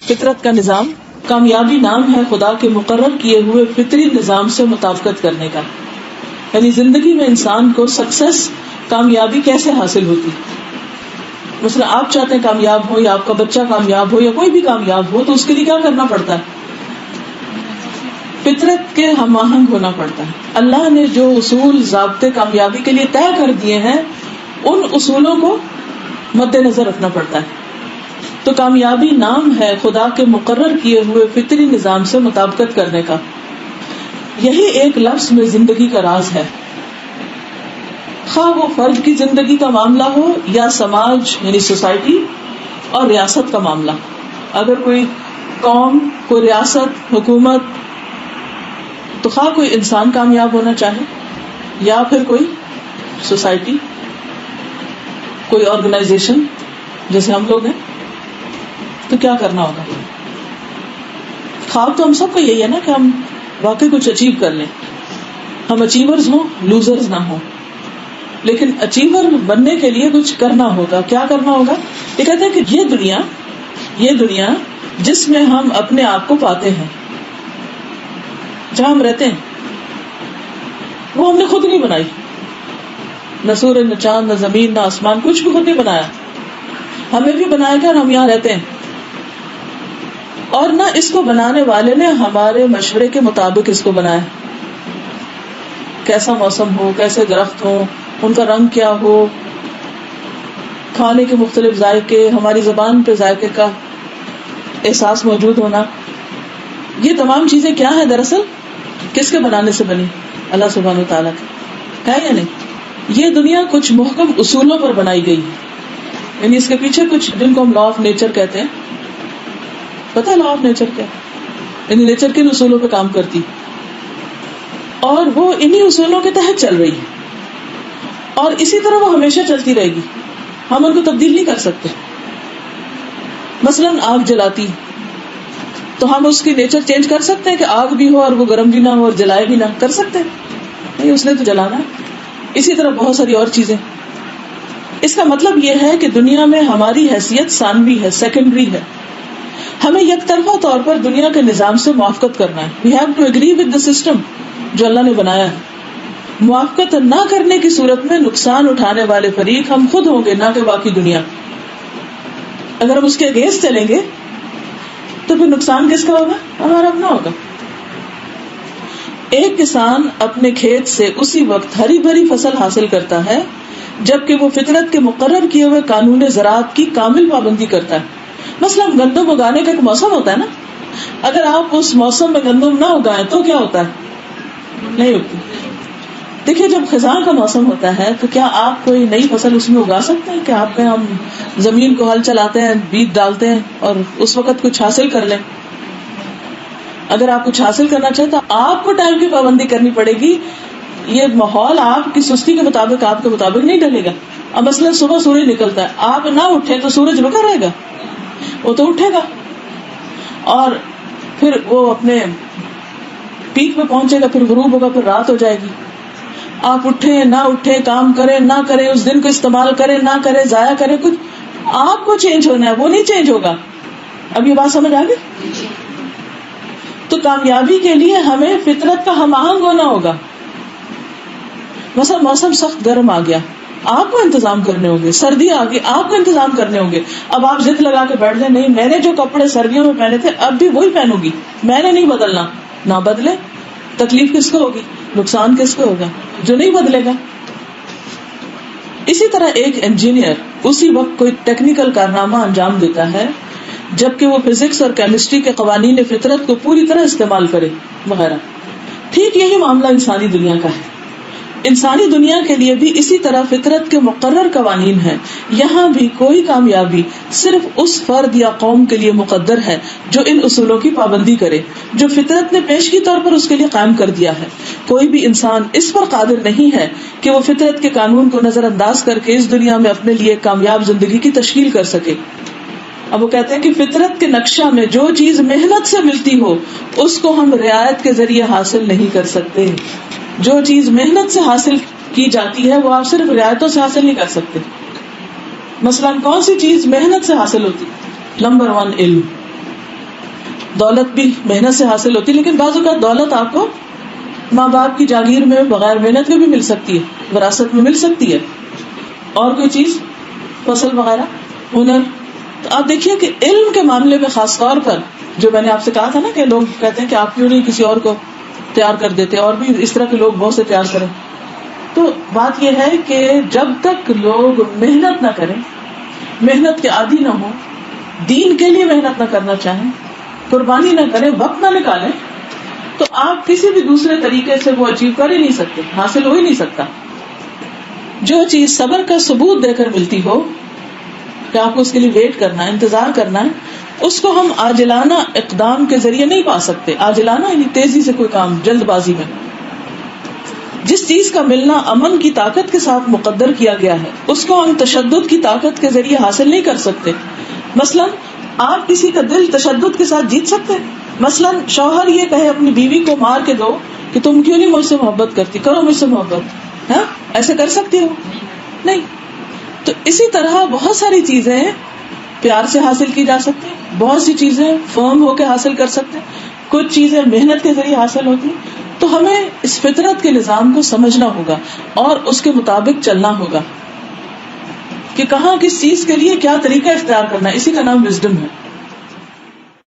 فطرت کا نظام کامیابی نام ہے خدا کے مقرر کیے ہوئے فطری نظام سے مطابقت کرنے کا. یعنی زندگی میں انسان کو سکسیس کامیابی کیسے حاصل ہوتی. مثلا آپ چاہتے ہیں کامیاب ہو، یا آپ کا بچہ کامیاب ہو، یا کوئی بھی کامیاب ہو، تو اس کے لیے کیا کرنا پڑتا ہے؟ فطرت کے ہم آہنگ ہونا پڑتا ہے. اللہ نے جو اصول ضابطے کامیابی کے لیے طے کر دیے ہیں ان اصولوں کو مد نظر رکھنا پڑتا ہے. تو کامیابی نام ہے خدا کے مقرر کیے ہوئے فطری نظام سے مطابقت کرنے کا. یہی ایک لفظ میں زندگی کا راز ہے. خواہ وہ فرد کی زندگی کا معاملہ ہو یا سماج یعنی سوسائٹی اور ریاست کا معاملہ. اگر کوئی قوم، کوئی ریاست، حکومت، تو خواہ کوئی انسان کامیاب ہونا چاہے یا پھر کوئی سوسائٹی، کوئی آرگنائزیشن جیسے ہم لوگ ہیں، تو کیا کرنا ہوگا؟ خواب تو ہم سب کا یہی ہے نا کہ ہم واقعی کچھ اچیو کر لیں. ہم اچیورز ہوں، لوزرز نہ ہوں. لیکن اچیور بننے کے لیے کچھ کرنا ہوگا. کیا کرنا ہوگا؟ یہ کہتے ہیں کہ یہ دنیا جس میں ہم اپنے آپ کو پاتے ہیں، جہاں ہم رہتے ہیں، وہ ہم نے خود نہیں بنائی. نہ سورج، نہ چاند، نہ زمین، نہ آسمان، کچھ بھی خود نہیں بنایا. ہمیں بھی بنایا گیا اور ہم یہاں رہتے ہیں. اور نہ اس کو بنانے والے نے ہمارے مشورے کے مطابق اس کو بنایا. کیسا موسم ہو، کیسے درخت ہو، ان کا رنگ کیا ہو، کھانے کے مختلف ذائقے، ہماری زبان پہ ذائقے کا احساس موجود ہونا، یہ تمام چیزیں کیا ہیں؟ دراصل کس کے بنانے سے بنی؟ اللہ سبحانہ و تعالیٰ کے. ہے یا نہیں؟ یہ دنیا کچھ محکم اصولوں پر بنائی گئی ہے. یعنی اس کے پیچھے کچھ جن کو ہم لا آف نیچر کہتے ہیں. پتہ ہے لا آف نیچر کیا؟ یعنی نیچر کن اصولوں پہ کام کرتی اور وہ انہی اصولوں کے تحت چل رہی ہے، اور اسی طرح وہ ہمیشہ چلتی رہے گی. ہم ان کو تبدیل نہیں کر سکتے. مثلاً آگ جلاتی تو ہم اس کی نیچر چینج کر سکتے ہیں کہ آگ بھی ہو اور وہ گرم بھی نہ ہو اور جلائے بھی نہ؟ کر سکتے ہیں نہیں، اس نے تو جلانا ہے. اسی طرح بہت ساری اور چیزیں. اس کا مطلب یہ ہے کہ دنیا میں ہماری حیثیت ثانوی ہے، سیکنڈری ہے. ہمیں یک طرفہ طور پر دنیا کے نظام سے موافقت کرنا ہے. We have to agree with the system جو اللہ نے بنایا ہے. موافقت نہ کرنے کی صورت میں نقصان اٹھانے والے فریق ہم خود ہوں گے، نہ کہ باقی دنیا. اگر ہم اس کے اگینسٹ چلیں گے تو پھر نقصان کس کا ہوگا؟ ہمارا اپنا ہوگا. ایک کسان اپنے کھیت سے اسی وقت ہری بھری فصل حاصل کرتا ہے جبکہ وہ فطرت کے مقرر کیے ہوئے قانون زراعت کی کامل پابندی کرتا ہے. مثلا گندم اگانے کا ایک موسم ہوتا ہے نا. اگر آپ اس موسم میں گندم نہ اگائیں تو کیا ہوتا ہے؟ نہیں اگتی. دیکھیے جب خزاں کا موسم ہوتا ہے تو کیا آپ کوئی نئی فصل اس میں اگا سکتے ہیں کہ آپ کے ہم زمین کو ہل چلاتے ہیں، بیج ڈالتے ہیں اور اس وقت کچھ حاصل کر لیں؟ اگر آپ کچھ حاصل کرنا چاہیں تو آپ کو ٹائم کی پابندی کرنی پڑے گی. یہ ماحول آپ کی سستی کے مطابق، آپ کے مطابق نہیں ڈلے گا. اب مثلا صبح سورج نکلتا ہے، آپ نہ اٹھے تو سورج رکا رہے گا؟ وہ تو اٹھے گا اور پھر وہ اپنے پیک پہ پہنچے گا، پھر غروب ہوگا، پھر رات ہو جائے گی. آپ اٹھے نہ اٹھے، کام کریں نہ کریں، اس دن کو استعمال کریں نہ کریں، ضائع کریں، کچھ آپ کو چینج ہونا ہے، وہ نہیں چینج ہوگا. اب یہ بات سمجھ آ گئی؟ تو کامیابی کے لیے ہمیں فطرت کا ہم آہنگ ہونا ہوگا. مثلا موسم سخت گرم آ گیا، آپ کو انتظام کرنے ہوں گے. سردی آ گئی، آپ کو انتظام کرنے ہوں گے. اب آپ ضد لگا کے بیٹھ جائیں نہیں میں نے جو کپڑے سردیوں میں پہنے تھے اب بھی وہی پہنوں گی، میں نے نہیں بدلنا. نہ بدلے، تکلیف کس کو ہوگی؟ نقصان کس کو ہوگا؟ جو نہیں بدلے گا. اسی طرح ایک انجینئر اسی وقت کوئی ٹیکنیکل کارنامہ انجام دیتا ہے جبکہ وہ فزکس اور کیمسٹری کے قوانین فطرت کو پوری طرح استعمال کرے وغیرہ. ٹھیک یہی معاملہ انسانی دنیا کا ہے. انسانی دنیا کے لیے بھی اسی طرح فطرت کے مقرر قوانین ہیں. یہاں بھی کوئی کامیابی صرف اس فرد یا قوم کے لیے مقدر ہے جو ان اصولوں کی پابندی کرے جو فطرت نے پیشگی طور پر اس کے لیے قائم کر دیا ہے. کوئی بھی انسان اس پر قادر نہیں ہے کہ وہ فطرت کے قانون کو نظر انداز کر کے اس دنیا میں اپنے لیے کامیاب زندگی کی تشکیل کر سکے. اب وہ کہتے ہیں کہ فطرت کے نقشہ میں جو چیز محنت سے ملتی ہو اس کو ہم رعایت کے ذریعے حاصل نہیں کر سکتے. جو چیز محنت سے حاصل کی جاتی ہے وہ آپ صرف رعایتوں سے حاصل نہیں کر سکتے. مثلاً کون سی چیز محنت سے حاصل ہوتی؟ نمبر 1 علم. دولت بھی محنت سے حاصل ہوتی ہے، لیکن بعض اوقات دولت آپ کو ماں باپ کی جاگیر میں بغیر محنت کے بھی مل سکتی ہے، وراثت میں مل سکتی ہے. اور کوئی چیز، فصل وغیرہ، ہنر. تو آپ دیکھیے کہ علم کے معاملے میں خاص طور پر جو میں نے آپ سے کہا تھا نا کہ لوگ کہتے ہیں کہ آپ کیوں نہیں کسی اور کو تیار کر دیتے، اور بھی اس طرح کے لوگ بہت سے تیار کریں. تو بات یہ ہے کہ جب تک لوگ محنت نہ کریں، محنت کے عادی نہ ہوں، دین کے لیے محنت نہ کرنا چاہیں، قربانی نہ کریں، وقت نہ نکالیں، تو آپ کسی بھی دوسرے طریقے سے وہ اچیو کر ہی نہیں سکتے، حاصل ہو ہی نہیں سکتا. جو چیز صبر کا ثبوت دے کر ملتی ہو کہ آپ کو اس کے لیے ویٹ کرنا ہے، انتظار کرنا ہے، اس کو ہم عاجلانہ اقدام کے ذریعے نہیں پا سکتے. عاجلانہ یعنی تیزی سے کوئی کام، جلد بازی میں. جس چیز کا ملنا امن کی طاقت کے ساتھ مقدر کیا گیا ہے، اس کو ہم تشدد کی طاقت کے ذریعے حاصل نہیں کر سکتے. مثلا آپ کسی کا دل تشدد کے ساتھ جیت سکتے ہیں. مثلا شوہر یہ کہے اپنی بیوی کو مار کے دو کہ تم کیوں نہیں مجھ سے محبت کرتی، کرو مجھ سے محبت. ہاں، ایسے کر سکتی ہو؟ نہیں. تو اسی طرح بہت ساری چیزیں پیار سے حاصل کی جا سکتی ہیں، بہت سی چیزیں فرم ہو کے حاصل کر سکتے ہیں، کچھ چیزیں محنت کے ذریعے حاصل ہوتی ہیں. تو ہمیں اس فطرت کے نظام کو سمجھنا ہوگا اور اس کے مطابق چلنا ہوگا کہ کہاں کس چیز کے لیے کیا طریقہ اختیار کرنا ہے. اسی کا نام وزڈم ہے.